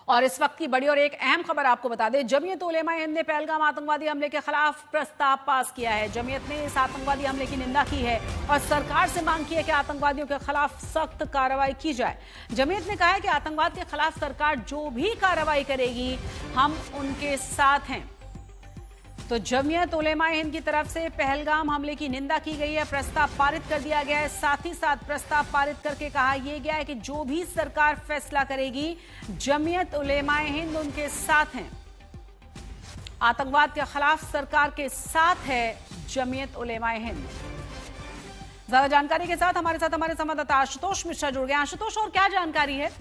और इस वक्त की बड़ी और एक अहम खबर आपको बता दें, जमीयत उलेमा हिंद ने पहलगाम आतंकवादी हमले के खिलाफ प्रस्ताव पास किया है। जमीयत ने इस आतंकवादी हमले की निंदा की है और सरकार से मांग की है कि आतंकवादियों के खिलाफ सख्त कार्रवाई की जाए। जमीयत ने कहा है कि आतंकवाद के खिलाफ सरकार जो भी कार्रवाई करेगी हम उनके साथ हैं। तो जमीयत उलेमा हिंद की तरफ से पहलगाम हमले की निंदा की गई है, प्रस्ताव पारित कर दिया गया है। साथ ही साथ प्रस्ताव पारित करके कहा यह गया है कि जो भी सरकार फैसला करेगी जमीयत उलेमा हिंद उनके साथ हैं। आतंकवाद के खिलाफ सरकार के साथ है जमीयत उलेमा हिंद। ज्यादा जानकारी के साथ हमारे संवाददाता आशुतोष मिश्रा जुड़ गए। आशुतोष, और क्या जानकारी है?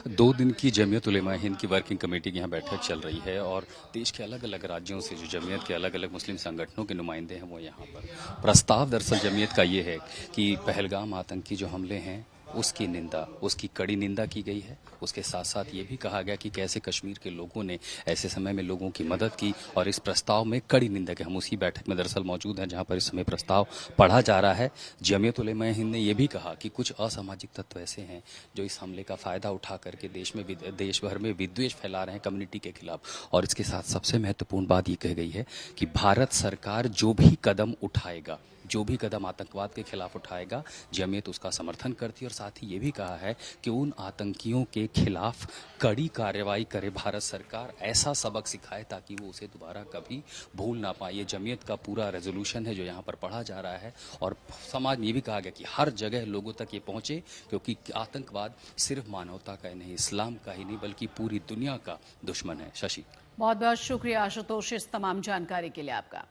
2 दिन की जमीयत उलेमा हिंद की वर्किंग कमेटी की यहाँ बैठक चल रही है और देश के अलग अलग राज्यों से जो जमीयत के अलग अलग मुस्लिम संगठनों के नुमाइंदे हैं वो यहाँ पर। प्रस्ताव दरअसल जमीयत का ये है कि पहलगाम आतंकी जो हमले हैं उसकी निंदा, उसकी कड़ी निंदा की गई है। उसके साथ साथ ये भी कहा गया कि कैसे कश्मीर के लोगों ने ऐसे समय में लोगों की मदद की और इस प्रस्ताव में कड़ी निंदा की। हम उसी बैठक में दरअसल मौजूद हैं जहां पर इस समय प्रस्ताव पढ़ा जा रहा है। जमीयत उलेमा हिंद ने यह भी कहा कि कुछ असामाजिक तत्व ऐसे हैं जो इस हमले का फायदा उठा करके देश भर में विद्वेष फैला रहे हैं कम्युनिटी के खिलाफ। और इसके साथ सबसे महत्वपूर्ण बात ये कही गई है कि भारत सरकार जो भी कदम उठाएगा, जो भी कदम आतंकवाद के खिलाफ उठाएगा, जमीयत उसका समर्थन करती है। और साथ ही ये भी कहा है कि उन आतंकियों के खिलाफ कड़ी कार्रवाई करे भारत सरकार, ऐसा सबक सिखाए ताकि वो उसे दोबारा कभी भूल ना पाए। ये जमीयत का पूरा रेजोल्यूशन है जो यहाँ पर पढ़ा जा रहा है। और समाज में ये भी कहा गया कि हर जगह लोगों तक ये पहुँचे, क्योंकि आतंकवाद सिर्फ मानवता का ही नहीं, इस्लाम का ही नहीं, बल्कि पूरी दुनिया का दुश्मन है। शशि, बहुत बहुत शुक्रिया आशुतोष इस तमाम जानकारी के लिए आपका।